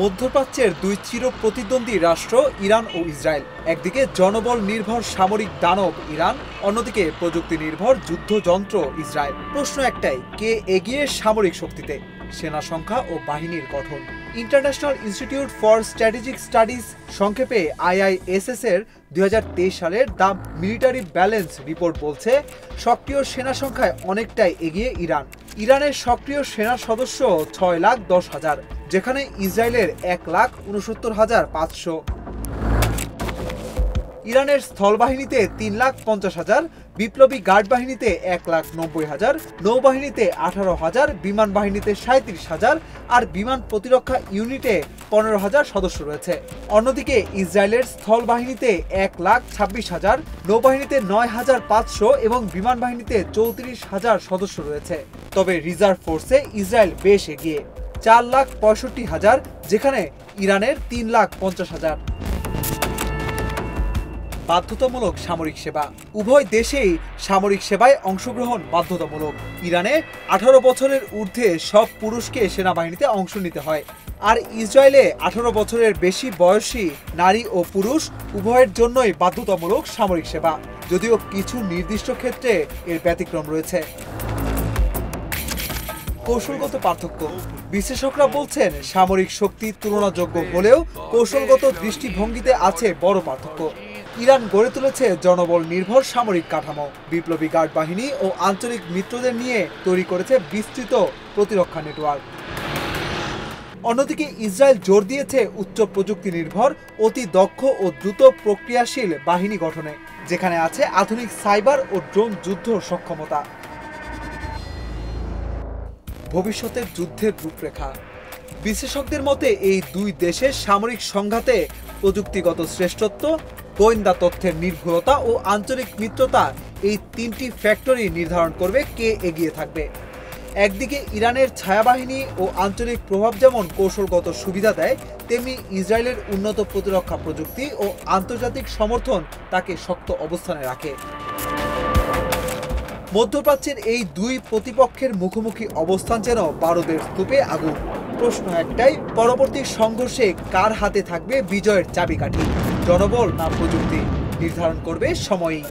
মধ্যপ্রাচ্যের দুই চিরপ্রতিদ্বন্দ্বী রাষ্ট্র ইরান ও ইসরায়েল। একদিকে জনবল নির্ভর সামরিক দানব ইরান, অন্যদিকে প্রযুক্তি নির্ভর যুদ্ধযন্ত্র ইসরায়েল। প্রশ্ন একটাই, কে এগিয়ে সামরিক শক্তিতে? সেনা সংখ্যা ও বাহিনীর গঠন। International institute for strategic studies সংক্ষেপে IISS এর 2023 সালের দ্য মিলিটারি ব্যালেন্স রিপোর্ট বলছে, সক্রিয় সেনা সংখ্যায় অনেকটাই এগিয়ে ইরান। ইরানের সক্রিয় সেনা সদস্য 6,10,000, যেখানে ইসরায়েলের 1,69,500। ইরানের স্থলবাহিনীতে 3,50,000, বিপ্লবী গার্ড বাহিনীতে 1,90,000, নৌবাহিনীতে 18,000, বিমান বাহিনীতে 37,000 আর বিমান প্রতিরক্ষা ইউনিটে 15,000 সদস্য রয়েছে। অন্যদিকে ইসরায়েলের স্থলবাহিনীতে 1,26,000, নৌবাহিনীতে 9,500 এবং বিমান বাহিনীতে 34,000 সদস্য রয়েছে। তবে রিজার্ভ ফোর্সে ইসরায়েল বেশ এগিয়ে, 4,65,000, যেখানে ইরানের 3,50,000। বাধ্যতামূলক সামরিক সেবা। উভয় দেশেই সামরিক সেবায় অংশগ্রহণ বাধ্যতামূলক। ইরানে 18 বছরের ঊর্ধ্বে সব পুরুষকে সেনাবাহিনীতে অংশ নিতে হয়, আর ইসরায়েলে 18 বছরের বেশি বয়সী নারী ও পুরুষ উভয়ের জন্যই বাধ্যতামূলক সামরিক সেবা, যদিও কিছু নির্দিষ্ট ক্ষেত্রে এর ব্যতিক্রম রয়েছে। কৌশলগত পার্থক্য। বিশ্লেষকরা বলছেন, সামরিক শক্তি তুলনাযোগ্য হলেও কৌশলগত দৃষ্টিভঙ্গিতে আছে বড় পার্থক্য। ইরান গড়ে তুলেছে জনবল নির্ভর সামরিক কাঠামো, বিপ্লবী গার্ড বাহিনী ও আঞ্চলিক মিত্রদের নিয়ে তৈরি করেছে বিস্তৃত প্রতিরক্ষা নেটওয়ার্ক। অন্যদিকে ইসরায়েল জোর দিয়েছে উচ্চ প্রযুক্তি নির্ভর, অতি দক্ষ ও দ্রুত প্রক্রিয়াশীল বাহিনী গঠনে, যেখানে আছে আধুনিক সাইবার ও ড্রোন যুদ্ধ সক্ষমতা। ভবিষ্যতের যুদ্ধের রূপরেখা। বিশেষজ্ঞদের মতে এই দুই দেশের সামরিক সংঘাতে প্রযুক্তিগত শ্রেষ্ঠত্ব, গোয়েন্দা তথ্যের নির্ভুলতা ও আঞ্চলিক মিত্রতা, এই তিনটি ফ্যাক্টরই নির্ধারণ করবে কে এগিয়ে থাকবে। একদিকে ইরানের ছায়াবাহিনী ও আঞ্চলিক প্রভাব যেমন কৌশলগত সুবিধা দেয়, তেমনি ইসরায়েলের উন্নত প্রতিরক্ষা প্রযুক্তি ও আন্তর্জাতিক সমর্থন তাকে শক্ত অবস্থানে রাখে। মধ্যপ্রাচ্যের এই দুই প্রতিপক্ষের মুখোমুখি অবস্থান যেন বারুদের স্তূপে আগুন। প্রশ্ন একটাই, পরবর্তী সংঘর্ষে কার হাতে থাকবে বিজয়ের চাবিকাঠি? জনবল না প্রযুক্তি? নির্ধারণ করবে সময়ই।